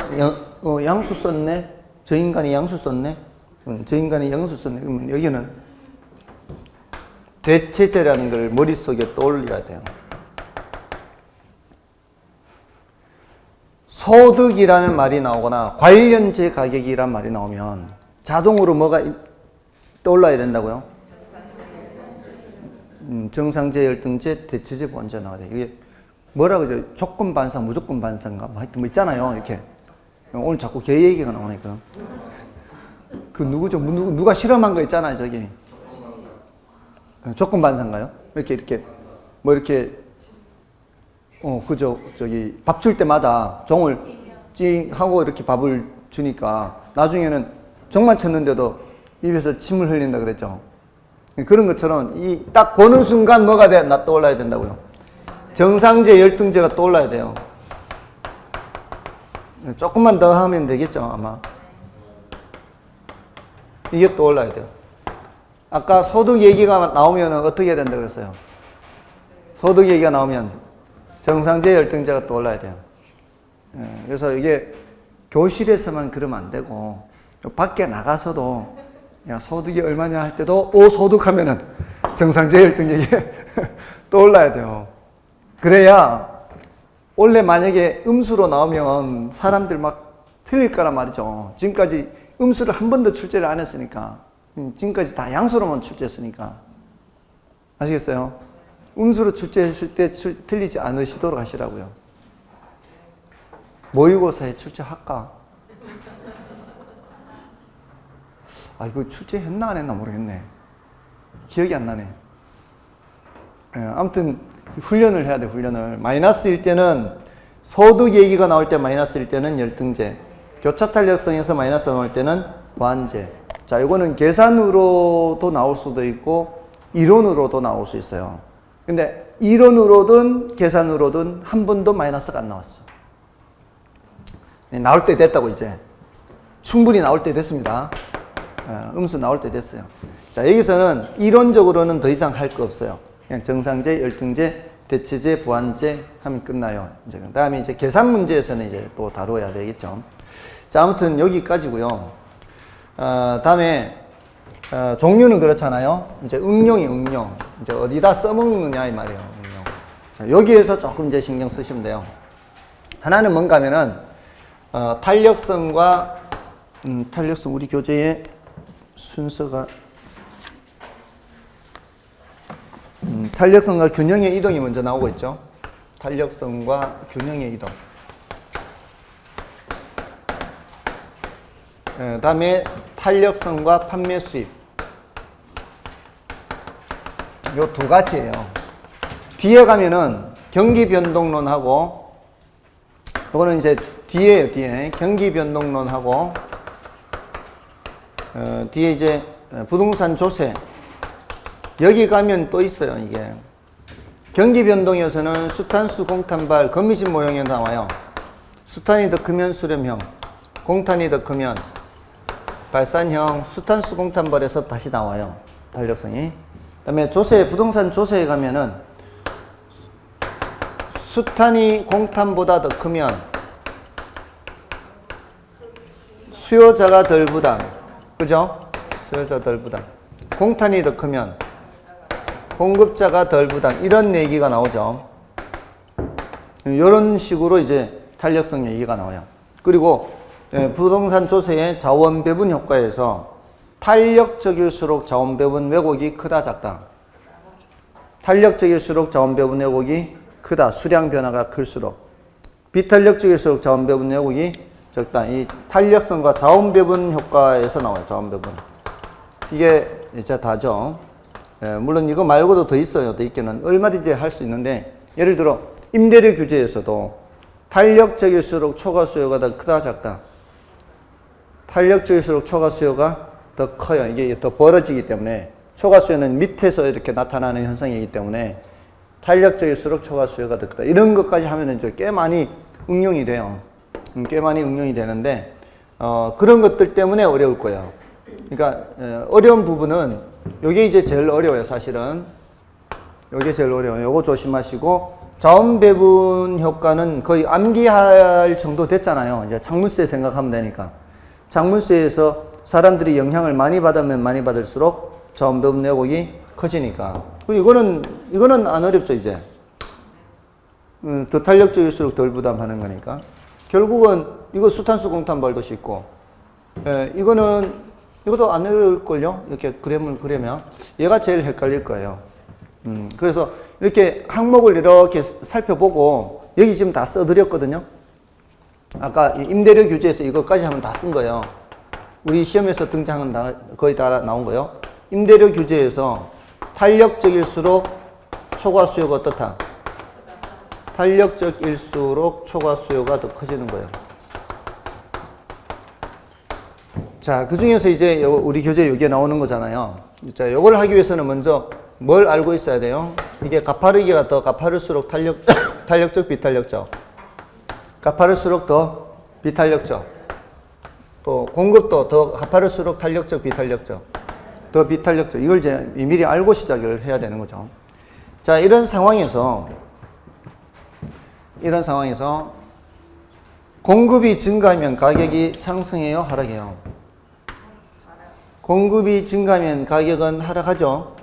양수 썼네. 저 인간이 양수 썼네. 저 인간이 양수 썼네. 그러면 여기는 대체제라는 걸 머릿속에 떠올려야 돼요. 소득이라는 말이 나오거나 관련재 가격이란 말이 나오면 자동으로 뭐가 떠올라야 된다고요? 정상재, 열등재, 대체재, 보완재 나와야 돼요. 이게 뭐라 그러죠? 조건 반상, 무조건 반상인가? 뭐 하여튼 뭐 있잖아요. 이렇게. 오늘 자꾸 개 얘기가 나오니까. 그 누구죠? 누가 실험한 거 있잖아요. 저기. 조건 반상가요? 이렇게 뭐 이렇게 그죠. 저기 밥 줄 때마다 종을 찡 하고 이렇게 밥을 주니까 나중에는 정만 쳤는데도 입에서 침을 흘린다 그랬죠. 그런 것처럼 이 딱 보는 순간 뭐가 돼? 나 떠올라야 된다고요. 정상재, 열등재가 떠올라야 돼요. 조금만 더 하면 되겠죠, 아마. 이게 떠올라야 돼요. 아까 소득 얘기가 나오면 어떻게 해야 된다 그랬어요? 소득 얘기가 나오면 정상제 열등제가 떠올라야 돼요. 그래서 이게 교실에서만 그러면 안 되고 밖에 나가서도 야, 소득이 얼마냐 할 때도 소득 하면은 정상제 열등제 떠올라야 돼요. 그래야 원래 만약에 음수로 나오면 사람들 막 틀릴 거란 말이죠. 지금까지 음수를 한 번도 출제를 안 했으니까. 지금까지 다 양수로만 출제했으니까. 아시겠어요? 음수로 출제했을 때 틀리지 않으시도록 하시라고요. 모의고사에 출제할까? 이거 출제했나 안 했나 모르겠네. 기억이 안 나네. 아무튼 훈련을 해야 돼, 훈련을. 마이너스일 때는 소득 얘기가 나올 때 마이너스일 때는 열등제, 교차 탄력성에서 마이너스 나올 때는 보완제. 자, 이거는 계산으로도 나올 수도 있고 이론으로도 나올 수 있어요. 근데 이론으로든 계산으로든 한 번도 마이너스가 안 나왔어. 나올 때 됐다고 이제. 충분히 나올 때 됐습니다. 음수 나올 때 됐어요. 자, 여기서는 이론적으로는 더 이상 할 거 없어요. 그냥 정상제, 열등제, 대체제, 보완제 하면 끝나요. 이제 그 다음에 이제 계산 문제에서는 이제 또 다뤄야 되겠죠. 자, 아무튼 여기까지고요. 다음에 종류는 그렇잖아요. 이제 응용. 이제 어디다 써먹느냐 이 말이에요. 응용. 자, 여기에서 조금 이제 신경 쓰시면 돼요. 하나는 뭔가 하면은 탄력성과 탄력성 우리 교재에 순서가 탄력성과 균형의 이동이 먼저 나오고 있죠. 탄력성과 균형의 이동. 다음에 탄력성과 판매 수입. 요 두 가지예요. 뒤에 가면은 경기 변동론하고 요거는 이제 뒤에요, 뒤에. 경기 변동론하고 뒤에 이제 부동산 조세. 여기 가면 또 있어요, 이게. 경기 변동에서는 수탄수, 공탄발, 거미줄 모형이 나와요. 수탄이 더 크면 수렴형, 공탄이 더 크면 발산형, 수탄수, 공탄발에서 다시 나와요, 탄력성이. 그 다음에 조세, 부동산 조세에 가면은 수탄이 공탄보다 더 크면 수요자가 덜 부담. 그죠? 수요자 덜 부담. 공탄이 더 크면 공급자가 덜 부담. 이런 얘기가 나오죠. 이런 식으로 이제 탄력성 얘기가 나와요. 그리고 부동산 조세의 자원 배분 효과에서 탄력적일수록 자원 배분 왜곡이 크다 작다. 탄력적일수록 자원 배분 왜곡이 크다. 수량 변화가 클수록. 비탄력적일수록 자원 배분 왜곡이 적다. 이 탄력성과 자원 배분 효과에서 나와요. 자원 배분. 이게 이제 다죠. 물론 이거 말고도 더 있어요. 더 있기는 얼마든지 할 수 있는데, 예를 들어 임대료 규제에서도 탄력적일수록 초과 수요가 더 크다 작다. 탄력적일수록 초과 수요가 더 커요. 이게 더 벌어지기 때문에. 초과 수요는 밑에서 이렇게 나타나는 현상이기 때문에 탄력적일수록 초과 수요가 더 크다. 이런 것까지 하면 이제 꽤 많이 응용이 돼요. 꽤 많이 응용이 되는데 그런 것들 때문에 어려울 거예요. 그러니까 어려운 부분은 요게 이제 제일 어려워요, 사실은. 요게 제일 어려워요. 요거 조심하시고, 자원 배분 효과는 거의 암기할 정도 됐잖아요. 이제 창문세 생각하면 되니까. 창문세에서 사람들이 영향을 많이 받으면 많이 받을수록 자원 배분 왜곡이 커지니까. 그리고 이거는 안 어렵죠, 이제. 더 탄력적일수록 덜 부담하는 거니까. 결국은 이거 수탄수 공탄발도 쉽고, 이것도 안 어려울걸요? 이렇게 그림을 그리면. 얘가 제일 헷갈릴 거예요. 그래서 이렇게 항목을 이렇게 살펴보고, 여기 지금 다 써드렸거든요? 아까 임대료 규제에서 이것까지 하면 다 쓴 거예요. 우리 시험에서 등장한 거의 다 나온 거예요. 임대료 규제에서 탄력적일수록 초과 수요가 어떻다? 탄력적일수록 초과 수요가 더 커지는 거예요. 자, 그 중에서 이제 우리 교재 여기에 나오는 거잖아요. 자, 요걸 하기 위해서는 먼저 뭘 알고 있어야 돼요? 이게 가파르기가 더 가파를수록 탄력적, 비탄력적. 가파를수록 더 비탄력적. 또 공급도 더 가파를수록 탄력적, 비탄력적, 더 비탄력적. 이걸 이제 미리 알고 시작을 해야 되는 거죠. 자, 이런 상황에서 공급이 증가하면 가격이 상승해요, 하락해요? 공급이 증가하면 가격은 하락하죠.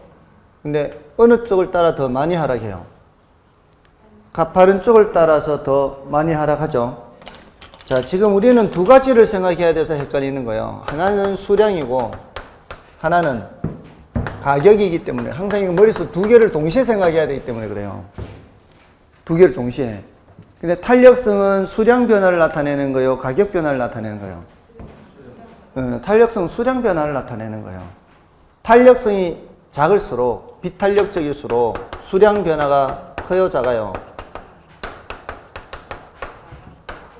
근데 어느 쪽을 따라 더 많이 하락해요? 가파른 쪽을 따라서 더 많이 하락하죠. 자, 지금 우리는 두 가지를 생각해야 돼서 헷갈리는 거예요. 하나는 수량이고 하나는 가격이기 때문에 항상 이거 머릿속 두 개를 동시에 생각해야 되기 때문에 그래요. 두 개를 동시에. 근데 탄력성은 수량 변화를 나타내는 거예요, 가격 변화를 나타내는 거예요? 탄력성은 수량 변화를 나타내는 거예요. 탄력성이 작을수록, 비탄력적일수록 수량 변화가 커요, 작아요?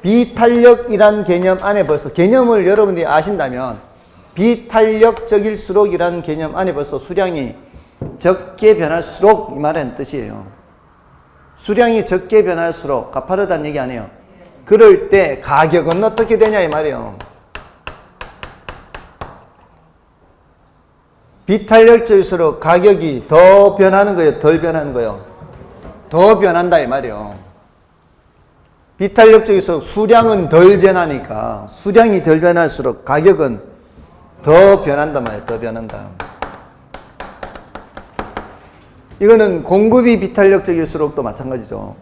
비탄력이란 개념 안에 벌써 개념을 여러분들이 아신다면 비탄력적일수록 이란 개념 안에 벌써 수량이 적게 변할수록 이 말은 뜻이에요. 수량이 적게 변할수록 가파르다는 얘기 아니에요. 그럴 때 가격은 어떻게 되냐 이 말이에요. 비탄력적일수록 가격이 더 변하는 거예요, 덜 변하는 거예요? 더 변한다 이 말이에요. 비탄력적일수록 수량은 덜 변하니까 수량이 덜 변할수록 가격은 더 변한단 말이에요. 더 변한다. 이거는 공급이 비탄력적일수록도 마찬가지죠.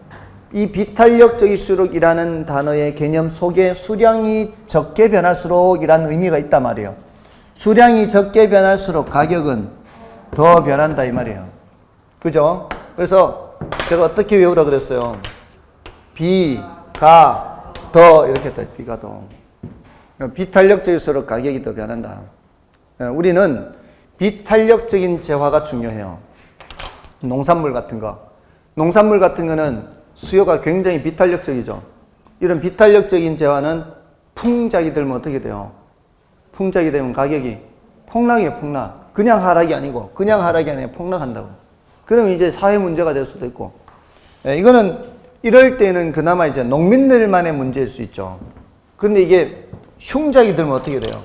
이 비탄력적일수록이라는 단어의 개념 속에 수량이 적게 변할수록 이라는 의미가 있단 말이에요. 수량이 적게 변할수록 가격은 더 변한다 이 말이에요. 그죠? 그래서 제가 어떻게 외우라 그랬어요? 비가 더 이렇게 했다. 비가 더. 비탄력적일수록 가격이 더 변한다. 우리는 비탄력적인 재화가 중요해요. 농산물 같은 거. 농산물 같은 거는 수요가 굉장히 비탄력적이죠. 이런 비탄력적인 재화는 풍작이 들면 어떻게 돼요? 풍작이 되면 가격이 폭락이에요, 폭락. 그냥 하락이 아니고, 폭락한다고. 그러면 이제 사회 문제가 될 수도 있고. 이거는 이럴 때는 그나마 이제 농민들만의 문제일 수 있죠. 근데 이게 흉작이 들면 어떻게 돼요?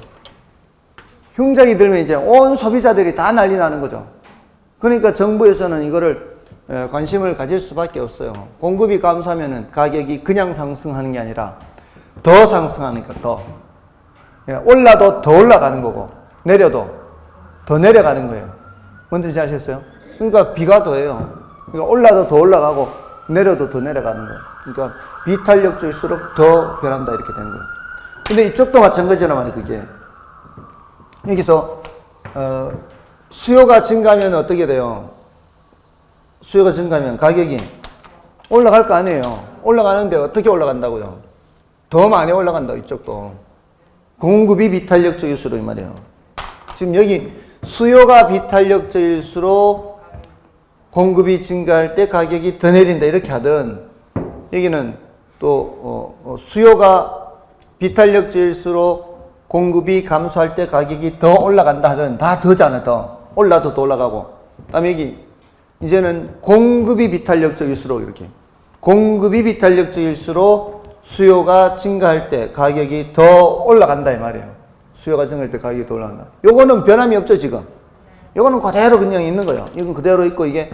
흉작이 들면 이제 온 소비자들이 다 난리 나는 거죠. 그러니까 정부에서는 이거를 관심을 가질 수밖에 없어요. 공급이 감소하면은 가격이 그냥 상승하는 게 아니라 더 상승하니까 더. 올라도 더 올라가는 거고, 내려도 더 내려가는 거예요. 뭔지 아셨어요? 그러니까 비가 더해요. 그러니까 올라도 더 올라가고, 내려도 더 내려가는 거예요. 그러니까 비탄력적일수록 더 변한다 이렇게 되는 거예요. 근데 이쪽도 마찬가지란 말이에요, 그게. 여기서 수요가 증가하면 어떻게 돼요? 수요가 증가하면 가격이 올라갈 거 아니에요. 올라가는데 어떻게 올라간다고요? 더 많이 올라간다, 이쪽도. 공급이 비탄력적일수록 이 말이에요. 지금 여기 수요가 비탄력적일수록 공급이 증가할 때 가격이 더 내린다 이렇게 하든, 여기는 또 수요가 비탄력적일수록 공급이 감소할 때 가격이 더 올라간다 하든 다 더잖아. 더 올라도 더 올라가고. 그다음에 여기 이제는 공급이 비탄력적일수록 이렇게 공급이 비탄력적일수록 수요가 증가할 때 가격이 더 올라간다 이 말이에요. 수요가 증가할 때 가격이 더 올라간다. 요거는 변함이 없죠 지금. 요거는 그대로 그냥 있는 거예요. 이건 그대로 있고, 이게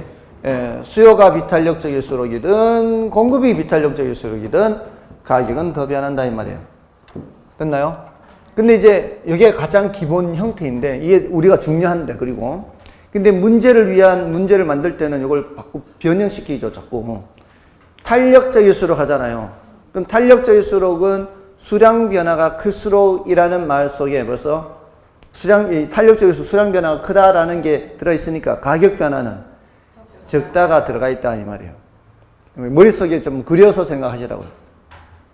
수요가 비탄력적일수록이든 공급이 비탄력적일수록이든 가격은 더 변한다 이 말이에요. 됐나요? 근데 이제 이게 가장 기본 형태인데 이게 우리가 중요한데, 그리고 근데 문제를 만들 때는 이걸 자꾸 변형시키죠. 자꾸 탄력적일수록 하잖아요. 그럼 탄력적일수록은 수량 변화가 클수록이라는 말 속에 벌써 탄력적일수록 수량 변화가 크다라는 게 들어있으니까 가격 변화는 적다가 들어가 있다 이 말이에요. 머릿속에 좀 그려서 생각하시라고요.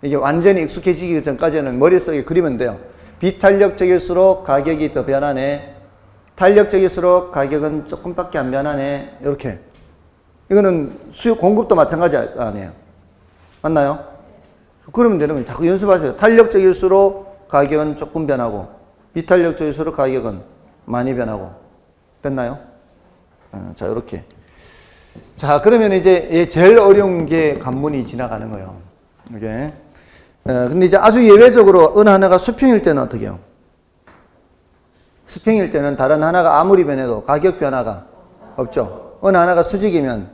이게 완전히 익숙해지기 전까지는 머릿속에 그리면 돼요. 비탄력적일수록 가격이 더 변하네. 탄력적일수록 가격은 조금밖에 안 변하네. 이렇게. 이거는 수요 공급도 마찬가지 아니에요. 맞나요? 그러면 되는 거예요. 자꾸 연습하세요. 탄력적일수록 가격은 조금 변하고, 비탄력적일수록 가격은 많이 변하고. 됐나요? 자, 이렇게. 자, 그러면 이제 제일 어려운 게 관문이 지나가는 거예요. 이게. 근데 이제 아주 예외적으로 어느 하나가 수평일 때는 어떻게 해요? 수평일 때는 다른 하나가 아무리 변해도 가격 변화가 없죠. 어느 하나가 수직이면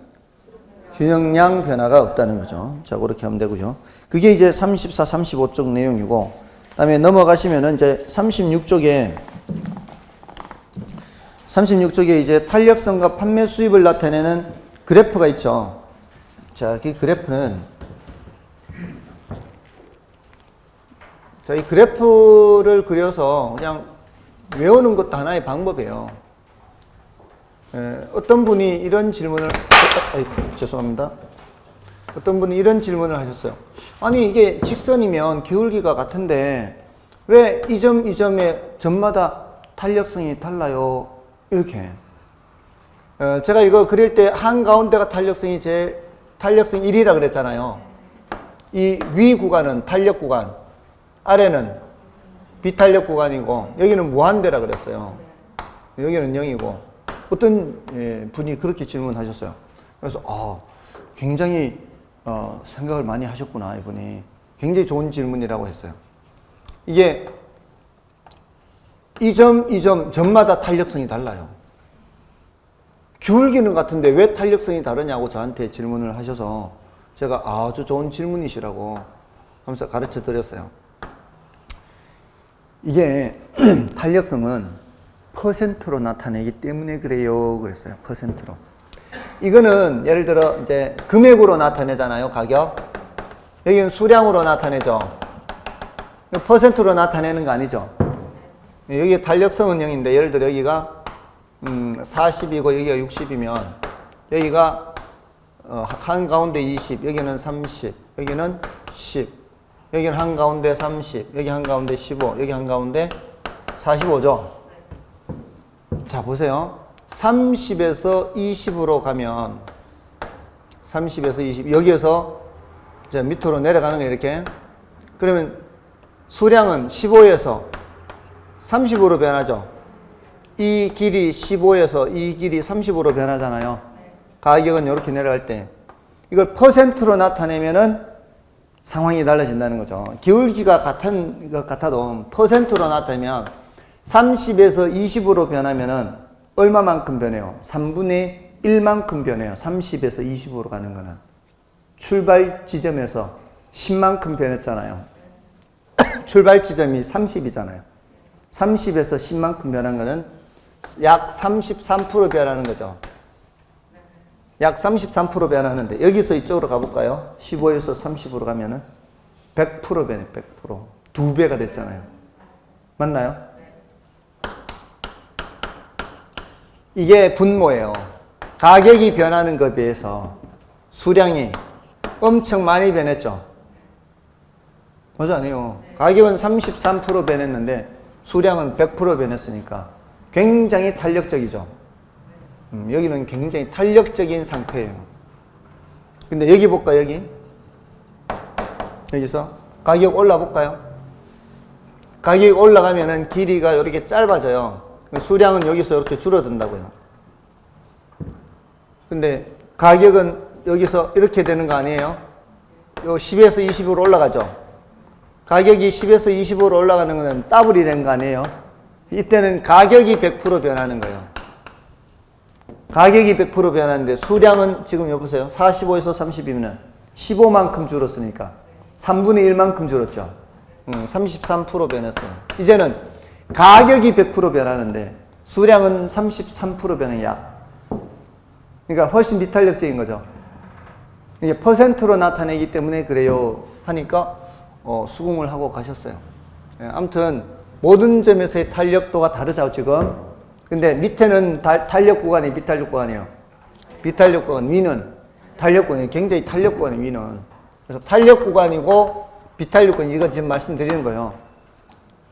균형량 변화가 없다는 거죠. 자, 그렇게 하면 되고요. 그게 이제 34, 35쪽 내용이고, 그 다음에 넘어가시면은 이제 36쪽에 이제 탄력성과 판매 수입을 나타내는 그래프가 있죠. 자, 그 그래프는, 자, 이 그래프를 그려서 그냥 외우는 것도 하나의 방법이에요. 어떤 분이 이런 질문을, 아이고, 죄송합니다. 어떤 분이 이런 질문을 하셨어요. 아니, 이게 직선이면 기울기가 같은데, 왜 이 점, 이 점의 점마다 탄력성이 달라요? 이렇게. 제가 이거 그릴 때 한가운데가 탄력성 1이라 그랬잖아요. 이 위 구간은 탄력 구간, 아래는 비탄력 구간이고, 여기는 무한대라 그랬어요. 여기는 0이고, 어떤 분이 그렇게 질문하셨어요. 그래서, 굉장히, 생각을 많이 하셨구나, 이분이. 굉장히 좋은 질문이라고 했어요. 이게, 이 점, 점마다 탄력성이 달라요. 기울기는 같은데 왜 탄력성이 다르냐고 저한테 질문을 하셔서 제가 아주 좋은 질문이시라고 하면서 가르쳐 드렸어요. 이게 탄력성은 퍼센트로 나타내기 때문에 그래요. 그랬어요. 퍼센트로. 이거는 예를 들어 이제 금액으로 나타내잖아요. 가격. 여기는 수량으로 나타내죠. 퍼센트로 나타내는 거 아니죠. 여기 탄력성은 0인데 예를 들어 여기가 40이고 여기가 60이면 여기가 한가운데 20, 여기는 30, 여기는 10, 여기는 한가운데 30, 여기 한가운데 15, 여기 한가운데 45죠. 자, 보세요. 30에서 20으로 가면 30에서 20, 여기에서 이제 밑으로 내려가는 거예요, 이렇게. 그러면 수량은 15에서 30으로 변하죠. 이 길이 15에서 이 길이 30으로 변하잖아요. 가격은 이렇게 내려갈 때. 이걸 퍼센트로 나타내면은 상황이 달라진다는 거죠. 기울기가 같은 것 같아도 퍼센트로 나타내면 30에서 20으로 변하면은 얼마만큼 변해요? 3분의 1만큼 변해요. 30에서 20으로 가는 거는. 출발 지점에서 10만큼 변했잖아요. 출발 지점이 30이잖아요. 30에서 10만큼 변한 거는 약 33% 변하는 거죠. 약 33% 변하는데 여기서 이쪽으로 가볼까요? 15에서 30으로 가면은 100% 변해. 100%. 2배가 됐잖아요. 맞나요? 이게 분모예요. 가격이 변하는 것에 비해서 수량이 엄청 많이 변했죠. 맞아, 아니에요. 가격은 33% 변했는데 수량은 100% 변했으니까 굉장히 탄력적이죠. 여기는 굉장히 탄력적인 상태예요. 근데 여기 볼까, 여기? 여기서 가격 올라볼까요? 가격이 올라가면은 길이가 이렇게 짧아져요. 수량은 여기서 이렇게 줄어든다고요. 근데 가격은 여기서 이렇게 되는 거 아니에요? 요 10에서 20으로 올라가죠. 가격이 10에서 20으로 올라가는 거는 더블이 된 거 아니에요? 이때는 가격이 100% 변하는 거예요. 가격이 100% 변하는데 수량은 지금 여보세요. 45에서 30이면 15만큼 줄었으니까 3분의 1만큼 줄었죠. 33% 변했어요. 이제는 가격이 100% 변하는데 수량은 33% 변한 약. 그러니까 훨씬 비탄력적인 거죠. 이게 퍼센트로 나타내기 때문에 그래요 하니까 수긍을 하고 가셨어요. 아무튼 모든 점에서의 탄력도가 다르죠, 지금. 근데 밑에는 탄력 구간이 비탄력 구간이에요. 비탄력 구간, 위는 탄력 구간이 굉장히 탄력 구간이 위는. 그래서 탄력 구간이고 비탄력 구간, 이거 지금 말씀드리는 거예요.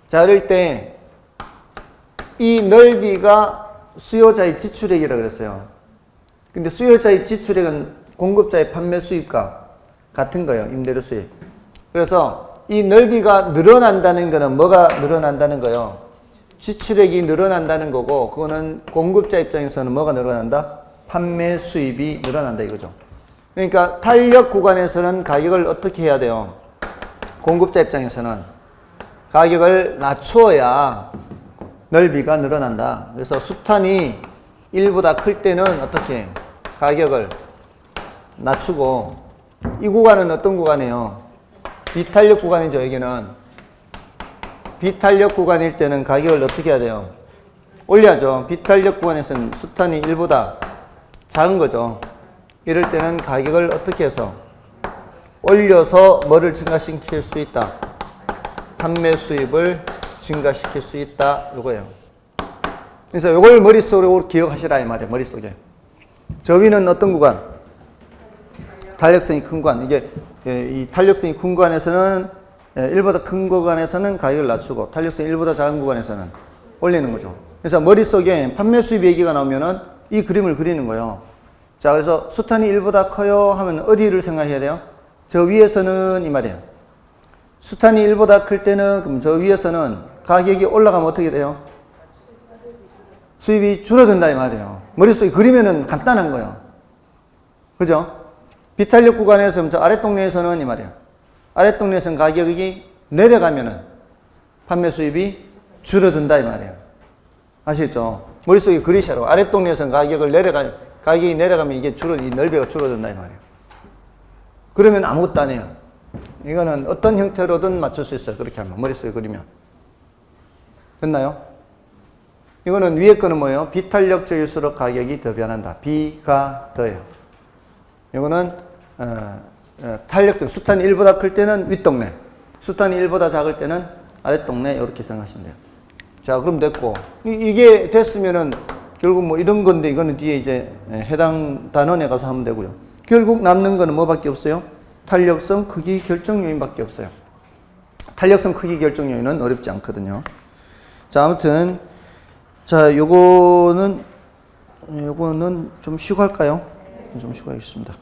자, 이럴 때 이 넓이가 수요자의 지출액이라고 그랬어요. 근데 수요자의 지출액은 공급자의 판매 수입과 같은 거예요. 임대료 수입. 그래서 이 넓이가 늘어난다는 거는 뭐가 늘어난다는 거예요? 지출액이 늘어난다는 거고, 그거는 공급자 입장에서는 뭐가 늘어난다? 판매 수입이 늘어난다 이거죠. 그러니까 탄력 구간에서는 가격을 어떻게 해야 돼요? 공급자 입장에서는 가격을 낮추어야 넓이가 늘어난다. 그래서 수탄이 1보다 클 때는 어떻게 가격을 낮추고, 이 구간은 어떤 구간이에요? 비탄력 구간이죠. 여기는 비탄력 구간일 때는 가격을 어떻게 해야 돼요? 올려야죠. 비탄력 구간에서는 수탄이 1보다 작은 거죠. 이럴 때는 가격을 어떻게 해서 올려서 뭐를 증가시킬 수 있다? 판매 수입을 증가시킬 수 있다. 이거예요. 그래서 이걸 머릿속으로 기억하시라 이 말이에요. 머릿속에. 저 위는 어떤 구간? 탄력성이 큰 구간. 이게 이 탄력성이 큰 구간에서는 1보다 큰 구간에서는 가격을 낮추고, 탄력성이 1보다 작은 구간에서는 올리는 거죠. 그래서 머릿속에 판매 수입 얘기가 나오면은 이 그림을 그리는 거예요. 자, 그래서 수탄이 1보다 커요 하면 어디를 생각해야 돼요? 저 위에서는 이 말이에요. 수탄이 1보다 클 때는 그럼 저 위에서는 가격이 올라가면 어떻게 돼요? 수입이 줄어든다 이 말이에요. 머릿속에 그리면은 간단한 거예요. 그죠? 비탄력 구간에서 저 아랫동네에서는 이 말이에요. 아랫동네에서는 가격이 내려가면은 판매 수입이 줄어든다 이 말이에요. 아시겠죠? 머릿속에 그리시라고. 아랫동네에서는 가격이 내려가면 이게 이 넓이가 줄어든다 이 말이에요. 그러면 아무것도 안 해요. 이거는 어떤 형태로든 맞출 수 있어요. 그렇게 하면. 머릿속에 그리면. 됐나요? 이거는 위에 거는 뭐예요? 비탄력적일수록 가격이 더 변한다. B가 더예요. 이거는 탄력적, 수탄이 1보다 클 때는 윗동네, 수탄이 1보다 작을 때는 아랫동네, 이렇게 생각하시면 돼요. 자, 그럼 됐고, 이게 됐으면은 결국 뭐 이런 건데, 이거는 뒤에 이제 해당 단원에 가서 하면 되고요. 결국 남는 거는 뭐밖에 없어요? 탄력성, 크기, 결정 요인밖에 없어요. 탄력성, 크기, 결정 요인은 어렵지 않거든요. 자, 아무튼 자, 요거는 좀 쉬고 할까요? 좀 쉬고 하겠습니다.